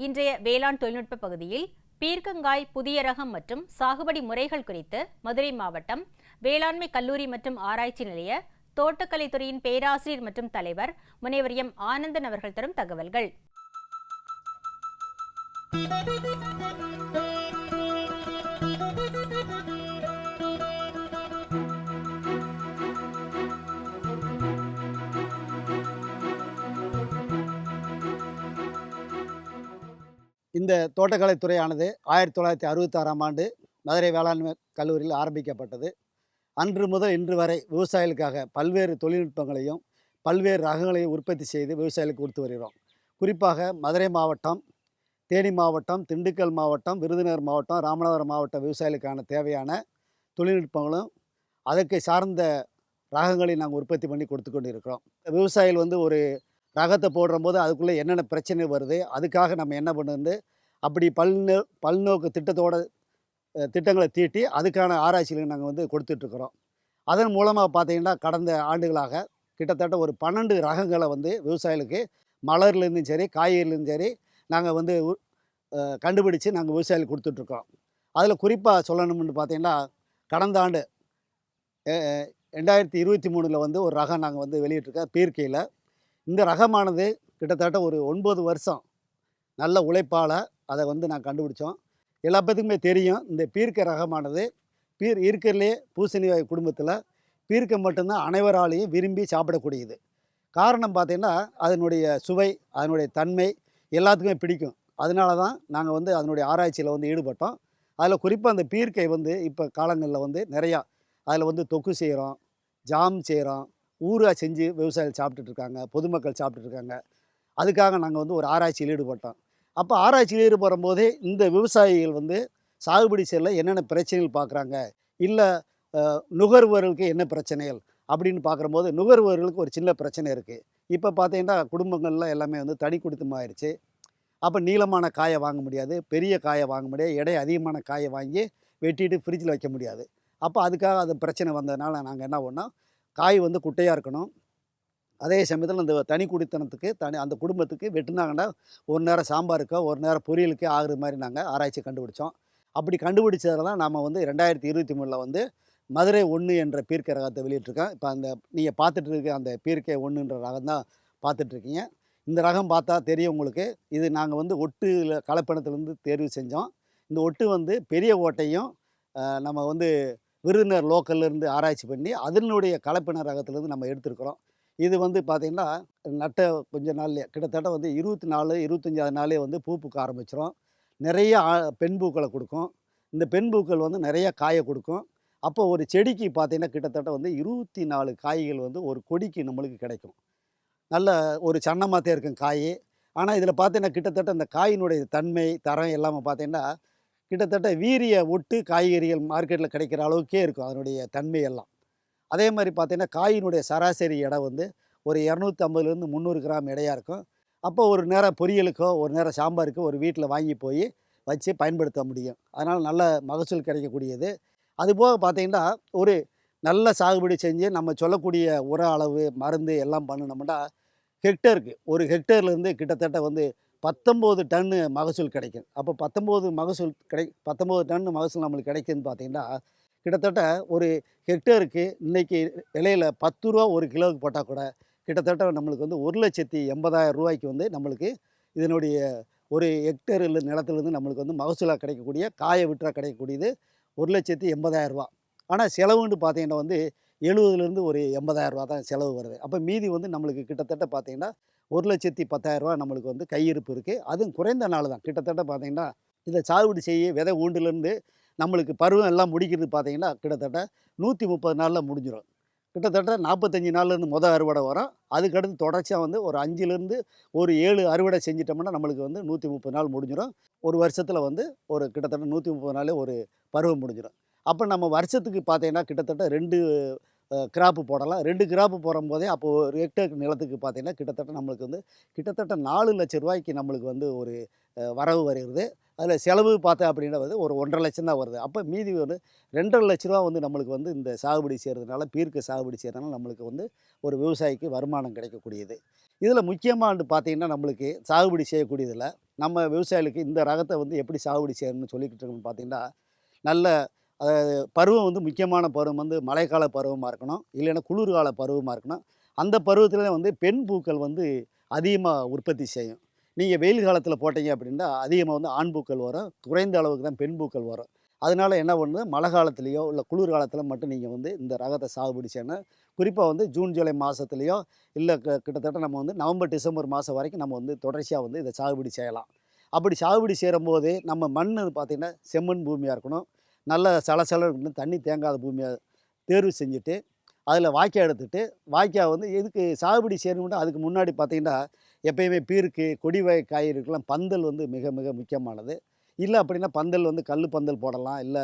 இன்றைய வேளாண் தொழில்நுட்ப பகுதியில் பீர்க்கங்காய் புதிய ரகம் மற்றும் சாகுபடி முறைகள் குறித்து மதுரை மாவட்டம் வேளாண்மை கல்லூரி மற்றும் ஆராய்ச்சி நிலைய தோட்டக்கலைத்துறையின் பேராசிரியர் மற்றும் தலைவர் முனைவர் எம் ஆனந்தன் அவர்கள் தரும் தகவல்கள். இந்த தோட்டக்கலைத்துறையானது 1966ஆம் ஆண்டு மதுரை வேளாண்மை கல்லூரியில் ஆரம்பிக்கப்பட்டது. அன்று முதல் இன்று வரை விவசாயிகளுக்காக பல்வேறு தொழில்நுட்பங்களையும் பல்வேறு ரகங்களையும் உற்பத்தி செய்து விவசாயிகளுக்கு கொடுத்து வருகிறோம். குறிப்பாக மதுரை மாவட்டம், தேனி மாவட்டம், திண்டுக்கல் மாவட்டம், விருதுநகர் மாவட்டம், ராமநாதபுரம் மாவட்ட விவசாயிகளுக்கான தேவையான தொழில்நுட்பங்களும் அதற்கு சார்ந்த ரகங்களையும் நாங்கள் உற்பத்தி பண்ணி கொடுத்து கொண்டு இருக்கிறோம். விவசாயிகள் ஒரு ரகத்தை போடும்போது அதுக்குள்ளே என்னென்ன பிரச்சனை வருது, அதுக்காக நம்ம என்ன பண்ணுறது, அப்படி பல்நோக்கு திட்டங்களை தீட்டி அதுக்கான ஆராய்ச்சிகளை நாங்கள் கொடுத்துட்ருக்குறோம். அதன் மூலமாக பார்த்திங்கன்னா கடந்த ஆண்டுகளாக கிட்டத்தட்ட ஒரு 12 ரகங்களை விவசாயிகளுக்கு மலர்லேருந்தும் சரி காய்கறிலேருந்து சரி நாங்கள் கண்டுபிடிச்சு நாங்கள் விவசாயிகளுக்கு கொடுத்துட்ருக்கோம். அதில் குறிப்பாக சொல்லணும்னு பார்த்திங்கன்னா கடந்த ஆண்டு 2023 ஒரு ரகம் நாங்கள் வெளியிட்டிருக்கோம் பீர்க்கையில். இந்த ரகமானது கிட்டத்தட்ட ஒரு 9 வருஷம் நல்ல உழைப்பால் அதை நான் கண்டுபிடிச்சோம். எல்லா பேத்துக்குமே தெரியும், இந்த பீர்க்க ரகமானது இருக்கிறதுலே பூசணி குடும்பத்தில் பீர்க்க மட்டும்தான் அனைவராலையும் விரும்பி சாப்பிடக்கூடியது. காரணம் பார்த்திங்கன்னா அதனுடைய சுவை, அதனுடைய தன்மை எல்லாத்துக்குமே பிடிக்கும். அதனால தான் நாங்கள் அதனுடைய ஆராய்ச்சியில் ஈடுபட்டோம். அதில் குறிப்பாக அந்த பீர்க்கை இப்போ காலங்களில் நிறையா அதில் தொக்கு செய்கிறோம், ஜாம் செய்கிறோம், ஊறுகாய் செஞ்சு விவசாயிகள் சாப்பிட்டுட்ருக்காங்க, பொதுமக்கள் சாப்பிட்டுட்ருக்காங்க. அதுக்காக நாங்கள் ஒரு ஆராய்ச்சியில் ஈடுபட்டோம். அப்போ ஆராய்ச்சியில் ஈடுபடும் போதே இந்த விவசாயிகள் சாகுபடி செய்யல என்னென்ன பிரச்சனைகள் பார்க்குறாங்க, இல்லை நுகர்வோர்களுக்கு என்ன பிரச்சனைகள் அப்படின்னு பார்க்கும்போது நுகர்வோர்களுக்கு ஒரு சின்ன பிரச்சனை இருக்குது. இப்போ பார்த்தீங்கன்னா குடும்பங்கள்லாம் எல்லாமே தனி குடித்தமாகிடுச்சு. அப்போ நீளமான காயை வாங்க முடியாது, பெரிய காயை வாங்க முடியாது, எடை அதிகமான காயை வாங்கி வெட்டிட்டு ஃப்ரிட்ஜில் வைக்க முடியாது. அப்போ அதுக்காக அது பிரச்சனை வந்ததுனால நாங்கள் என்ன பண்ணோம், காய் குட்டையாக இருக்கணும். அதே சமயத்தில் அந்த தனி குடித்தனத்துக்கு அந்த குடும்பத்துக்கு வெட்டினாங்கன்னா ஒரு நேரம் சாம்பாருக்கோ ஒரு நேரம் பொரியலுக்கே ஆகுற மாதிரி நாங்கள் ஆராய்ச்சி கண்டுபிடிச்சோம். அப்படி கண்டுபிடிச்சதில் தான் நாம் 2023 மதுரை 1 என்ற பீர்க்கை ரகத்தை வெளியிட்டிருக்கோம். இப்போ அந்த நீங்கள் பார்த்துட்டு இருக்க அந்த பீர்க்கை 1ன்ற ரகம் தான் பார்த்துட்ருக்கீங்க. இந்த ரகம் பார்த்தா தெரியும் உங்களுக்கு. இது நாங்கள் ஒட்டு கலப்பினத்துலேருந்து தேர்வு செஞ்சோம். இந்த ஒட்டு பெரிய ஓட்டையும் நம்ம விருதுநகர் லோக்கல்லேருந்து ஆராய்ச்சி பண்ணி அதனுடைய கலப்பின ரகத்துலேருந்து நம்ம எடுத்துருக்குறோம். இது பார்த்திங்கன்னா நட்ட கொஞ்ச நாள்லேயே கிட்டத்தட்ட 24, 25 நாளே பூ பூக்க ஆரம்பிச்சிடும். நிறைய பெண் பூக்களை கொடுக்கும். இந்த பெண் பூக்கள் நிறைய காயை கொடுக்கும். அப்போ ஒரு செடிக்கு பார்த்திங்கன்னா கிட்டத்தட்ட 24 காய்கள் ஒரு கொடிக்கு நம்மளுக்கு கிடைக்கும். நல்ல ஒரு சன்னமாகத்தே இருக்கும் காய். ஆனால் இதில் பார்த்தீங்கன்னா கிட்டத்தட்ட இந்த காயினுடைய தன்மை தரம் எல்லாமே பார்த்தீங்கன்னா கிட்டத்தட்ட வீரிய ஒட்டு காய்கறிகள் மார்க்கெட்டில் கிடைக்கிற அளவுக்கே இருக்கும் அதனுடைய தன்மை எல்லாம். அதே மாதிரி பார்த்தீங்கன்னா காயினுடைய சராசரி எடை ஒரு 250லேருந்து 300 கிராம் எடையாக இருக்கும். அப்போ ஒரு நேரம் பொரியலுக்கோ ஒரு நேரம் சாம்பாருக்கோ ஒரு வீட்டில் வாங்கி போய் வச்சு பயன்படுத்த முடியும். அதனால் நல்ல மகசூல் கிடைக்கக்கூடியது. அதுபோக பார்த்திங்கன்னா ஒரு நல்ல சாகுபடி செஞ்சு நம்ம சொல்லக்கூடிய உர அளவு மருந்து எல்லாம் பண்ணினோம்னா ஹெக்டருக்கு ஒரு ஹெக்டர்லேருந்து கிட்டத்தட்ட 19 டன்னு மகசூல் கிடைக்கும். அப்போ 19 டன்னு மகசூல் நம்மளுக்கு கிடைக்குதுன்னு பார்த்திங்கன்னா கிட்டத்தட்ட ஒரு ஹெக்டருக்கு இன்றைக்கி விலையில் 10 ரூபா ஒரு கிலோவுக்கு போட்டால் கூட கிட்டத்தட்ட நம்மளுக்கு 1,80,000 ரூபாய்க்கு நம்மளுக்கு இதனுடைய ஒரு ஹெக்டர் நிலத்துலேருந்து நம்மளுக்கு மகசூலாக கிடைக்கக்கூடிய காயை விட்டுறா கிடைக்கக்கூடியது 1,80,000 ரூபா. ஆனால் செலவுன்னு பார்த்தீங்கன்னா 70லேருந்து ஒரு 80,000 ரூபா தான் செலவு வருது. அப்போ மீதி நம்மளுக்கு கிட்டத்தட்ட பார்த்தீங்கன்னா 1,10,000 ரூபா நம்மளுக்கு கையிருப்பு இருக்குது. அதுவும் குறைந்த நாள் தான். கிட்டத்தட்ட பார்த்தீங்கன்னா இதை சாகுபடி செய்ய விதை ஊண்டுலேருந்து நம்மளுக்கு பருவம் எல்லாம் முடிக்கிறது பார்த்தீங்கன்னா கிட்டத்தட்ட 130 நாளில் முடிஞ்சிடும். கிட்டத்தட்ட 45 நாள்லேருந்து அறுவடை வரும். அதுக்கடுத்து தொடர்ச்சியாக ஒரு 5லேருந்து ஒரு 7 அறுவடை செஞ்சிட்டோம்னா நம்மளுக்கு 130 நாள் முடிஞ்சிடும். ஒரு வருஷத்தில் ஒரு கிட்டத்தட்ட 130 நாளே ஒரு பருவம் முடிஞ்சிடும். அப்போ நம்ம வருஷத்துக்கு பார்த்தீங்கன்னா கிட்டத்தட்ட 2 கிராப்பு போடலாம். 2 கிராப்பு போடும்போதே அப்போது ஒரு ஹெக்டர் நிலத்துக்கு பார்த்தீங்கன்னா கிட்டத்தட்ட நம்மளுக்கு கிட்டத்தட்ட 4 லட்சம் ரூபாய்க்கு நம்மளுக்கு ஒரு வரவு வருகிறது. அதில் செலவு பார்த்தா அப்படின்னா ஒரு 1,50,000 லட்சம் தான் வருது. அப்போ மீதி 2,50,000 லட்ச ரூபா நம்மளுக்கு இந்த சாகுபடி செய்கிறதுனால பீர்க்க சாகுபடி செய்கிறதுனால நம்மளுக்கு ஒரு விவசாயிக்கு வருமானம் கிடைக்கக்கூடியது. இதில் முக்கியமாக பார்த்தீங்கன்னா நம்மளுக்கு சாகுபடி செய்யக்கூடியதில் நம்ம விவசாயிகளுக்கு இந்த ரகத்தை வந்து எப்படி சாகுபடி செய்யணும்னு சொல்லிக்கிட்டு இருக்கோம்னு பார்த்தீங்கன்னா, நல்ல பருவம் வந்து முக்கியமான பருவம் வந்து மழைக்கால பருவமா இருக்கணும். இல்லைன்னா குளிர்கால பருவமா இருக்கணும். அந்த பருவத்தில வந்து பெண் பூக்கள் வந்து அதிகமா உற்பத்தி செய்யும். நீங்க வெயில் காலத்தில போட்டீங்க அப்படின்னா, அதிகமா வந்து ஆண் பூக்கள் வரும். குறைந்த அளவுக்கு தான் பெண் பூக்கள் வரும். அதனால என்ன பண்ணுது, மழை காலத்திலயோ, இல்ல குளிர் காலத்தில மட்டும் நீங்க வந்து இந்த ரகத்த சாகுபடி செய்யணும். குறிப்பா வந்து ஜூன், ஜூலை மாசத்துலயோ, இல்ல கிட்டத்தட்ட நம்ம வந்து நவம்பர், டிசம்பர் மாசம் வரைக்கும் நம்ம வந்து தொடர்ச்சியா வந்து இத சாகுபடி செய்யலாம். அப்படி சாகுபடி செய்யும்போது நம்ம மண்ணு பார்த்தீங்கன்னா, செம்மண் பூமியா இருக்கணும். நல்ல சலசலன்னு இருக்கணும். தண்ணி தேங்காத பூமியா தேர்வு செஞ்சுட்டு, அதில வாய்க்கா எடுத்துட்டு, வாய்க்கா வந்து எதுக்கு சாகுபடி செய்யணும்னா, அதுக்கு முன்னாடி பார்த்தீங்கன்னா, எப்பயுமே பீருக்கு, கொடி வகை காய்கறிகளுக்கெல்லாம் பந்தல் வந்து மிக மிக முக்கியமானது. இல்ல அப்படின்னா பந்தல் வந்து கல்லு பந்தல் போடலாம். இல்ல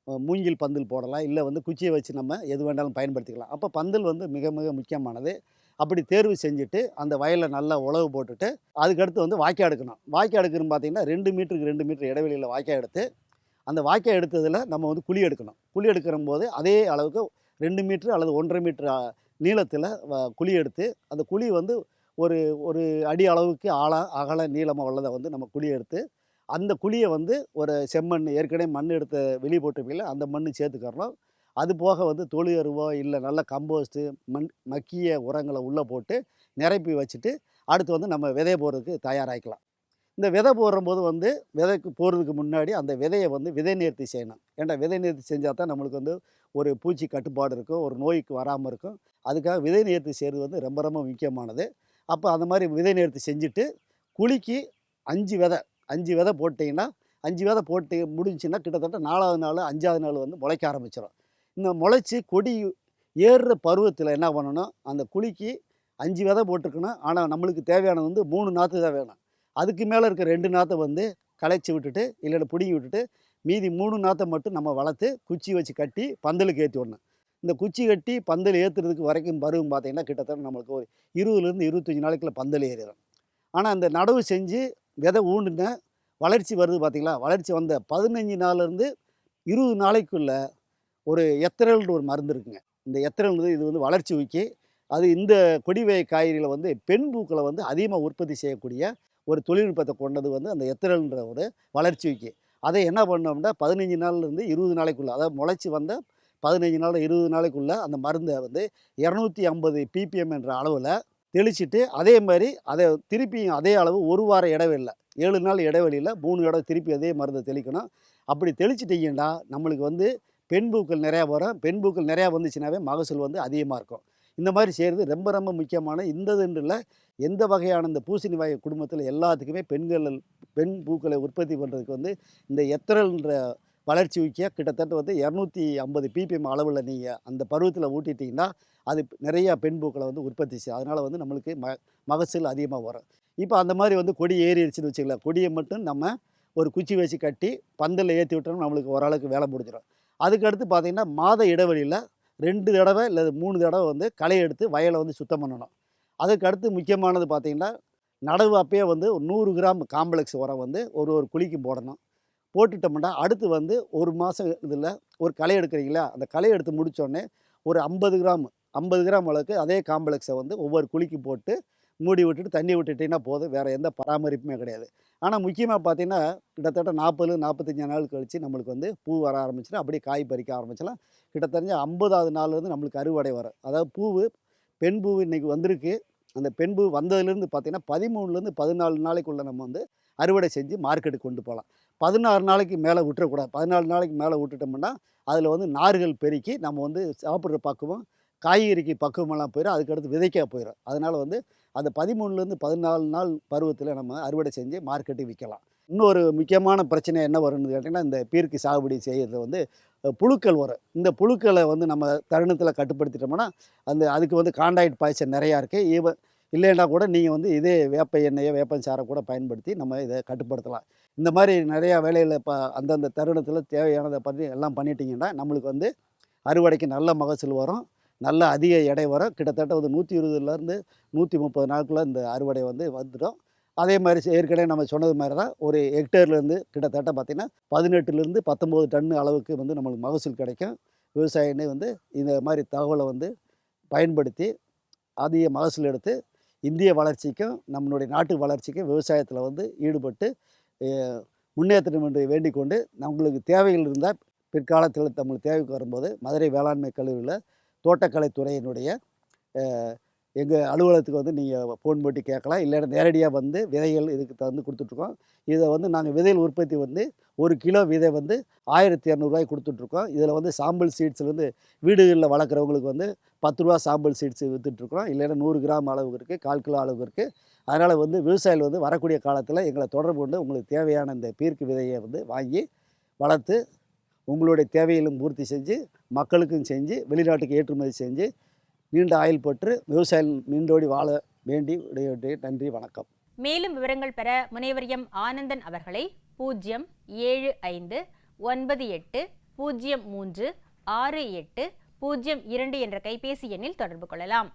மூங்கில் பந்தல் போடலாம். இல்ல வந்து குச்சிய வச்சு நம்ம எது வேணாலும் பயன்படுத்திக்கலாம். அப்ப பந்தல் வந்து மிக மிக முக்கியமானது. அப்படி தேர்வு செஞ்சுட்டு, அந்த வயல்ல நல்லா உழவு போட்டுட்டு, அதுக்கடுத்து வந்து வாய்க்கா எடுக்கணும். வாய்க்கா எடுக்கணும்னு பார்த்தீங்கன்னா, 2 மீட்டருக்கு 2 மீட்டர் இடைவெளியில வாய்க்கா எடுத்து, அந்த வாய்க்கா எடுத்ததில நம்ம வந்து குழி எடுக்கணும். குழி எடுக்கிறம்போது அதே அளவுக்கு 2 மீட்டர் அல்லது 1 1/2 மீட்டர் நீளத்தில குழி எடுத்து, அந்த குழி வந்து ஒரு ஒரு அடி அளவுக்கு அகலம், நீளமா உள்ளத வந்து நம்ம குழி எடுத்து, அந்த குழிய வந்து ஒரு செம்மண் ஏற்கனவே மண் எடுத்து வெளிய போட்டிருப்பீங்கள்ல, அந்த மண்ணு சேர்த்துக்கிறணும். அது போக வந்து தொழு எருவோ, இல்ல நல்ல கம்போஸ்ட்டு, மக்கிய உரங்கள உள்ள போட்டு நிரப்பி வச்சுட்டு, அடுத்து வந்து நம்ம விதைய போடுறதுக்கு தயாராகிக்கலாம். இந்த விதை போடும்போது வந்து விதைக்கு போடுறதுக்கு முன்னாடி அந்த விதைய வந்து விதை நேர்த்தி செய்யணும். ஏன்டா விதை நேர்த்தி செஞ்சா தான் நம்மளுக்கு வந்து ஒரு பூச்சி கட்டுப்பாடு இருக்கும், ஒரு நோய்க்கு வராம இருக்கும். அதுக்காக விதை நேர்த்தி செய்றது வந்து ரொம்ப ரொம்ப முக்கியமானது. அப்ப அந்த மாரி விதை நேர்த்தி செஞ்சுட்டு, குழிக்கு 5 விதை 5 விதை போட்டீங்கன்னா, 5 விதை போட்டு முடிஞ்சுச்சுன்னா, கிட்டத்தட்ட 4வது நாள், 5வது நாள் வந்து முளைக்க ஆரம்பிச்சுரும். இந்த முளைச்சு கொடி ஏறுற பருவத்தில என்ன பண்ணணும், அந்த குழிக்கு 5 விதை போட்டுருக்கணும். ஆனா, நம்மளுக்கு தேவையானது வந்து 3 நாத்து தான் வேணும். அதுக்கு மேல இருக்க 2 நாத்த வந்து களைச்சு விட்டுட்டு, இல்லன்னா புடுங்கி விட்டுட்டு, மீதி 3 நாத்த மட்டும் நம்ம வளர்த்து, குச்சி வச்சு கட்டி பந்தலுக்கு ஏத்தி விடணும். இந்த குச்சி கட்டி பந்தல் ஏத்துறதுக்கு வரைக்கும் பருவம் பார்த்தீங்கன்னா, கிட்டத்தட்ட நம்மளுக்கு ஒரு 20லேருந்து 25 நாளைக்குள்ள பந்தல் ஏறிரும். ஆனா, அந்த நடவு செஞ்சு விதை ஊண்டுன வளர்ச்சி வருது பார்த்தீங்களா? வளர்ச்சி வந்த 15 நாள்லேருந்து 20 நாளைக்குள்ள ஒரு எத்திரல்ன்ற ஒரு மருந்து இருக்குங்க. இந்த எத்திரல்ன்றது இது வந்து வளர்ச்சி ஊக்கி, அது இந்த கொடி வகை காய்கறிகள வந்து பெண் பூக்கள வந்து அதிகமா உற்பத்தி செய்யக்கூடிய ஒரு தொழில்நுட்பத்த கொண்டது வந்து அந்த எத்திரல்ன்ற ஒரு வளர்ச்சி ஊக்கி. அதை என்ன பண்ணோம்னா 15 நாள்லேருந்து 20 நாளைக்குள்ள, அதாவது முளைச்சு வந்த 15 நாள் 20 நாளைக்குள்ள அந்த மருந்த வந்து 250 பிபிஎம் என்ற அளவுல தெளிச்சுட்டு, அதே மாரி அத திருப்பியும் அதே அளவு 1 வார இடைவெளில 7 நாள் இடைவெளியில 3 தடவ திருப்பி அதே மருந்த தெளிக்கணும். அப்படி தெளிச்சுட்டீங்கன்னா, நம்மளுக்கு வந்து பெண் பூக்கள் நிறையா வரும். பெண் பூக்கள் நிறையா வந்துச்சுனாவே மகசூல் வந்து அதிகமா இருக்கும். இந்த மாரி செய்றது ரொம்ப ரொம்ப முக்கியமான இந்ததுன்னு இல்ல, எந்த வகையான இந்த பூசணி வகை குடும்பத்தில எல்லாத்துக்குமே பெண் பூக்களை உற்பத்தி பண்ணுறதுக்கு வந்து இந்த எத்திரல்ன்ற வளர்ச்சி ஊக்கிய கிட்டத்தட்ட வந்து 250 பிபிஎம் அளவுல நீங்க அந்த பருவத்தில ஊட்டிட்டீங்கன்னா, அது நிறையா பெண் பூக்கள வந்து உற்பத்தி செய்யும். அதனால வந்து நம்மளுக்கு மகசூல் அதிகமா வரும். இப்ப அந்த மாரி வந்து கொடி ஏறிடுச்சுன்னு வச்சுக்கங்களேன், கொடிய மட்டும் நம்ம ஒரு குச்சி வச்சு கட்டி பந்தல்ல ஏத்தி விட்டோம்னா நம்மளுக்கு ஓரளவுக்கு வேலை முடிஞ்சிரும். அதுக்கு அடுத்து பார்த்தீங்கன்னா, மாத இடைவெளியில 2 தடவ இல்ல 3 தடவ வந்து களை எடுத்து வயல வந்து சுத்தம் பண்ணணும். அதுக்கு அடுத்து முக்கியமானது பார்த்தீங்கன்னா, நடவு அப்பயே வந்து 100 கிராம் காம்ப்ளெக்ஸ் உரம் வந்து ஒரு ஒரு குழிக்கு போடணும். போட்டுட்டோம்னா, அடுத்து வந்து 1 மாசம் இதில ஒரு களை எடுக்கிறீங்களா, அந்த களை எடுத்து முடிச்சோனே ஒரு 50 கிராம் அளவுக்கு அதே காம்ப்ளெக்ஸ வந்து ஒவ்வொரு குழிக்கு போட்டு மூடி விட்டுட்டு தண்ணி விட்டுட்டீங்கன்னா போதும். வேற எந்த பராமரிப்புமே கிடையாது. ஆனா முக்கியமா பார்த்தீங்கன்னா, கிட்டத்தட்ட 40, 45 நாள் கழிச்சு நம்மளுக்கு வந்து பூ வர ஆரம்பிச்சுரும். அப்படியே காய் பறிக்க ஆரம்பிச்சலாம். கிட்டத்தட்ட 50வது நாள்லேருந்து நம்மளுக்கு அறுவடை வரும். அதாவது பூவு பெண் பூ இன்னைக்கு வந்திருக்கு. அந்த பெண் பூ வந்ததுலேருந்து பார்த்தீங்கன்னா, 13லேருந்து 14 நாளைக்குள்ள நம்ம வந்து அறுவடை செஞ்சு மார்க்கெட்டுக்கு கொண்டு போலாம். 16 நாளைக்கு மேல விட்டுறக்கூடாது. 14 நாளைக்கு மேல விட்டுட்டோம்னா, அதில வந்து நார்கள் பெருக்கி நம்ம வந்து சாப்பிடுற பக்குவம், காய்கறிக்கு பக்குவமெல்லாம் போயிரும். அதுக்கடுத்து விதைக்க போயிரும். அதனால வந்து அந்த 13லேருந்து 14 நாள் பருவத்தில நம்ம அறுவடை செஞ்சு மார்க்கெட்டுக்கு விக்கலாம். இன்னொரு முக்கியமான பிரச்சனை என்ன வரும்னு கேட்டீங்கன்னா, இந்த பீர்க்கு சாகுபடி செய்யறதுல வந்து புழுக்கள் வரும். இந்த புழுக்கள வந்து நம்ம தருணத்தில கட்டுப்படுத்திட்டோம்னா, அதுக்கு வந்து காண்டாய்ட் பாய்சன் நெறையா இருக்கு. இல்லைன்னா கூட நீங்க வந்து இதே வேப்ப எண்ணெயோ, வேப்பஞ்சாற கூட பயன்படுத்தி நம்ம இத கட்டுப்படுத்தலாம். இந்த மாரி நெறையா வேலைகள அந்தந்த தருணத்தில தேவையானத பண்ணி எல்லாம் பண்ணிட்டீங்கன்னா, நம்மளுக்கு வந்து அறுவடைக்கு நல்ல மகசூல் வரும். நல்ல அதிக எடை வரும். கிட்டத்தட்ட வந்து 120லேருந்து 130 நாட்குள்ள இந்த அறுவடை வந்து வந்துடும். அதே மாரி ஏற்கனவே நம்ம சொன்னது மாரி தான் ஒரு ஹெக்டேர்லேருந்து கிட்டத்தட்ட பார்த்தீங்கன்னா, 18லேருந்து 19 டன் அளவுக்கு வந்து நம்மளுக்கு மகசூல் கிடைக்கும். விவசாயினே வந்து இந்த மாரி தகவல வந்து பயன்படுத்தி அதிக மகசூல் எடுத்து இந்திய வளர்ச்சிக்கும் நம்மளுடைய நாட்டு வளர்ச்சிக்கும் விவசாயத்தில் வந்து ஈடுபட்டு முன்னேற்றம் என்று வேண்டிக் கொண்டு நம்மளுக்கு தேவைகள் இருந்தால் பிற்காலத்தில் நம்மளுக்கு தேவைக்கு வரும்போது மதுரை வேளாண்மை கல்லூரியில் தோட்டக்கலைத்துறையினுடைய எங்கள் அலுவலகத்துக்கு வந்து நீங்கள் ஃபோன் போட்டு கேட்கலாம். இல்லைன்னா நேரடியாக வந்து விதைகள் இதுக்கு தந்து கொடுத்துட்ருக்கோம். இதை வந்து நாங்கள் விதைகள் உற்பத்தி வந்து 1 கிலோ விதை வந்து 1200 கொடுத்துட்ருக்கோம். இதில் வந்து சாம்பிள் சீட்ஸ்லேருந்து வீடுகளில் வளர்க்குறவங்களுக்கு வந்து 10 ரூபா சாம்பிள் சீட்ஸ் விற்றுட்ருக்கோம். இல்லைன்னா 100 கிராம் அளவுக்கு இருக்குது, 1/4 கிலோ அளவுக்கு இருக்குது. அதனால் வந்து விவசாயிகள் வந்து வரக்கூடிய காலத்தில் எங்களை தொடர்பு கொண்டு உங்களுக்கு தேவையான இந்த பீர்க்கு விதையை வந்து வாங்கி வளர்த்து உங்களுடைய தேவைகளும் பூர்த்தி செஞ்சு மக்களுக்கும் செஞ்சு வெளிநாட்டுக்கு ஏற்றுமதி செஞ்சு நீண்ட ஆயுள் பெற்று விவசாயிகள் நீண்டோடி வாழ வேண்டி விடைபெற்று நன்றி, வணக்கம். மேலும் விவரங்கள் பெற முனைவர் எம் ஆனந்தன் அவர்களை 07598036802 என்ற கைபேசி எண்ணில் தொடர்பு கொள்ளலாம்.